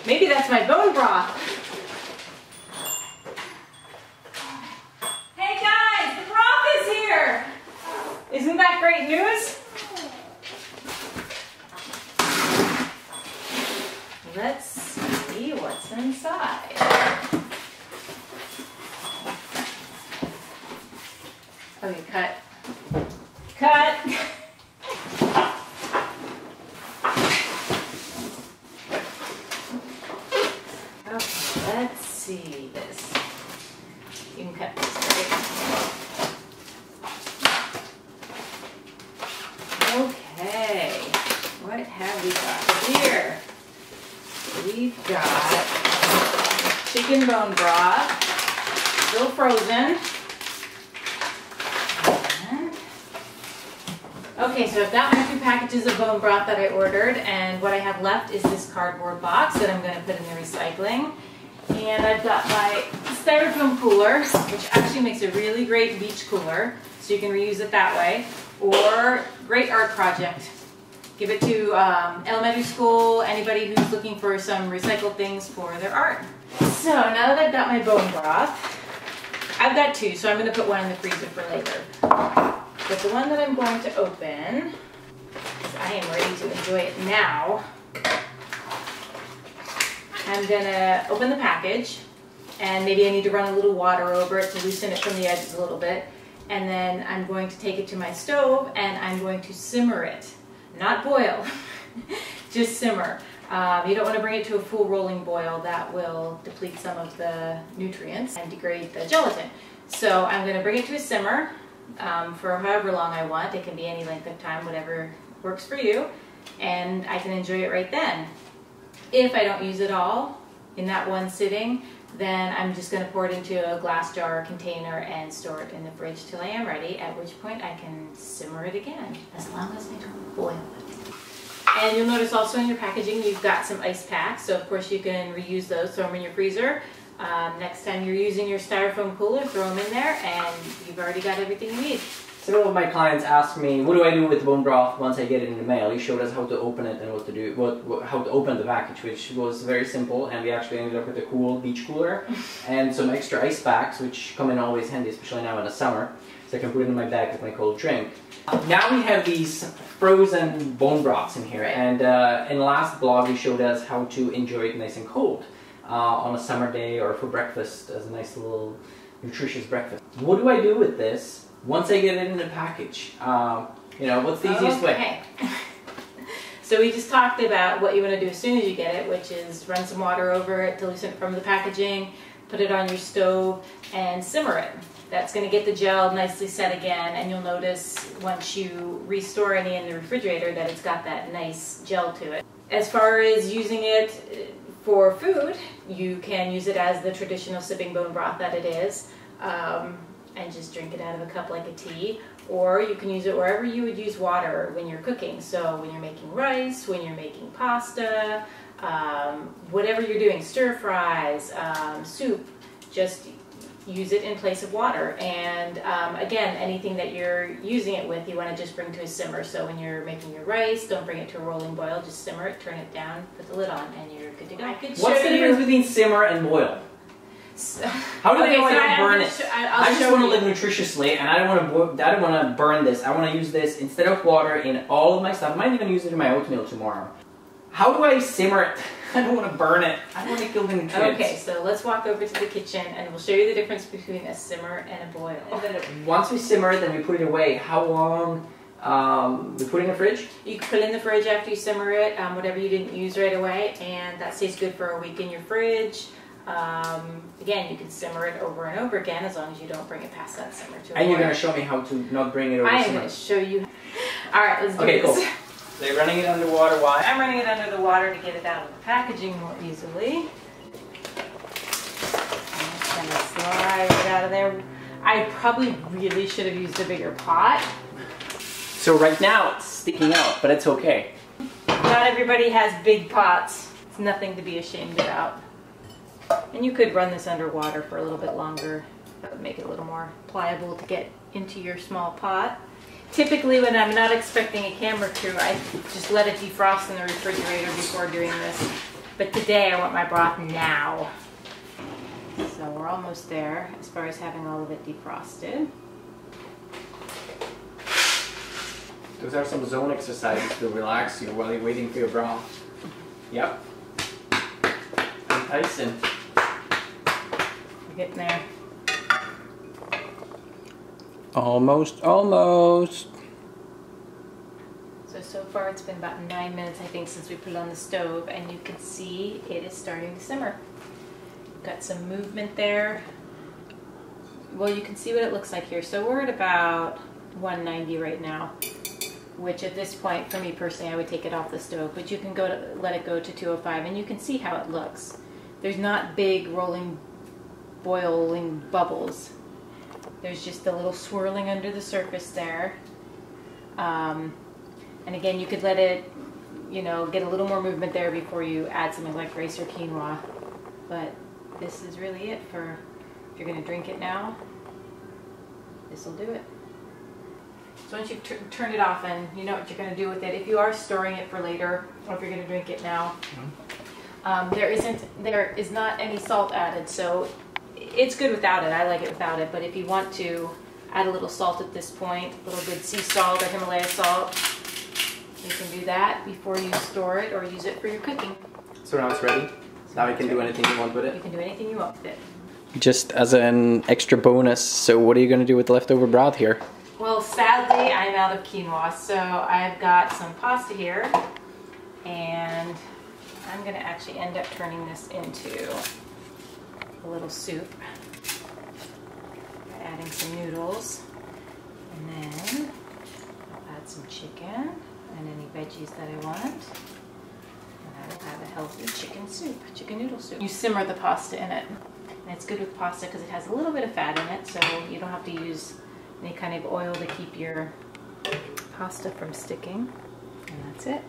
Maybe that's my bone broth. Hey guys, the broth is here. Isn't that great news? Let's see what's inside. Okay, cut. Cut. Okay, let's see this. You can cut this, right? Okay, what have we got here? We've got chicken bone broth, still frozen. Okay, so I've got my 2 packages of bone broth that I ordered, and what I have left is this cardboard box that I'm going to put in the recycling. And I've got my styrofoam cooler, which actually makes a really great beach cooler, so you can reuse it that way. Or great art project. Give it to elementary school, anybody who's looking for some recycled things for their art. So now that I've got my bone broth, I've got 2, so I'm going to put one in the freezer for later. But the one that I'm going to open, because I am ready to enjoy it now, I'm going to open the package, and maybe I need to run a little water over it to loosen it from the edges a little bit. And then I'm going to take it to my stove, and I'm going to simmer it. Not boil, just simmer. You don't want to bring it to a full rolling boil. That will deplete some of the nutrients and degrade the gelatin. So I'm going to bring it to a simmer for however long I want. It can be any length of time, whatever works for you, and I can enjoy it right then. If I don't use it all in that one sitting, then I'm just going to pour it into a glass jar or container and store it in the fridge till I am ready, at which point I can simmer it again, as long as I don't boil it. And you'll notice also in your packaging you've got some ice packs, so of course you can reuse those, throw them in your freezer. Next time you're using your styrofoam cooler, throw them in there, and you've already got everything you need. Several of my clients ask me, what do I do with bone broth once I get it in the mail? He showed us how to open it and what to do, how to open the package, which was very simple, and we actually ended up with a cool beach cooler and some extra ice packs, which come in always handy, especially now in the summer, so I can put it in my bag with my cold drink. Now we have these frozen bone broths in here, and in the last blog we showed us how to enjoy it nice and cold on a summer day or for breakfast as a nice little nutritious breakfast. What do I do with this once I get it in the package? You know, what's the easiest way? So we just talked about what you want to do as soon as you get it, which is run some water over it to loosen it from the packaging, put it on your stove, and simmer it. That's going to get the gel nicely set again, and you'll notice once you restore any in the refrigerator that it's got that nice gel to it. As far as using it for food, you can use it as the traditional sipping bone broth that it is, and just drink it out of a cup like a tea. Or you can use it wherever you would use water when you're cooking. So when you're making rice, when you're making pasta, whatever you're doing, stir fries, soup, just use it in place of water. And again, anything that you're using it with, you want to just bring to a simmer. So when you're making your rice, don't bring it to a rolling boil, just simmer it, turn it down, put the lid on, and you're good to go. What's the difference between simmer and boil? How do I know I don't burn it? I just want to live nutritiously, and I don't want to burn this. I want to use this instead of water in all of my stuff. I might even use it in my oatmeal tomorrow. How do I simmer it? I don't want to burn it. I don't want to kill the nutrients. Okay, so let's walk over to the kitchen, and we'll show you the difference between a simmer and a boil. And then once we simmer it, then we put it away. How long? We put it in the fridge? You can put it in the fridge after you simmer it, whatever you didn't use right away, and that stays good for a week in your fridge. Again, you can simmer it over and over again as long as you don't bring it past that simmer to a And you're going to show me how to not bring it over I am simmer. going to show you. Alright, let's do this. Okay, cool. They're running it under water. Why? I'm running it under the water to get it out of the packaging more easily. I'm just going to slide it out of there. I probably really should have used a bigger pot. So right now it's sticking out, but it's okay. Not everybody has big pots. It's nothing to be ashamed about. And you could run this underwater for a little bit longer. That would make it a little more pliable to get into your small pot. Typically when I'm not expecting a camera crew, I just let it defrost in the refrigerator before doing this. But today I want my broth now. So we're almost there as far as having all of it defrosted. Those are some zone exercises to relax you while you're waiting for your broth. Yep. Enticing. We're getting there. Almost, almost. So far it's been about 9 minutes, I think, since we put it on the stove, and you can see it is starting to simmer. Got some movement there. Well, you can see what it looks like here. So we're at about 190 right now, which at this point, for me personally, I would take it off the stove, but you can go to let it go to 205, and you can see how it looks. There's not big rolling, boiling bubbles. There's just a little swirling under the surface there. And again, you could let it, you know, get a little more movement there before you add something like rice or quinoa. But this is really it for, if you're going to drink it now, this will do it. So once you've turned it off and you know what you're going to do with it, if you are storing it for later, or if you're going to drink it now, there is not any salt added, so it's good without it. I like it without it, but if you want to add a little salt at this point, a little good sea salt or Himalaya salt, you can do that before you store it or use it for your cooking. So now it's ready. Now you can do anything you want with it. You can do anything you want with it. Just as an extra bonus, so what are you going to do with the leftover broth here? Well, sadly, I'm out of quinoa, so I've got some pasta here, and I'm going to actually end up turning this into a little soup by adding some noodles, and then I'll add some chicken and any veggies that I want, and I will have a healthy chicken soup, chicken noodle soup. You simmer the pasta in it, and it's good with pasta because it has a little bit of fat in it, so you don't have to use any kind of oil to keep your pasta from sticking, and that's it.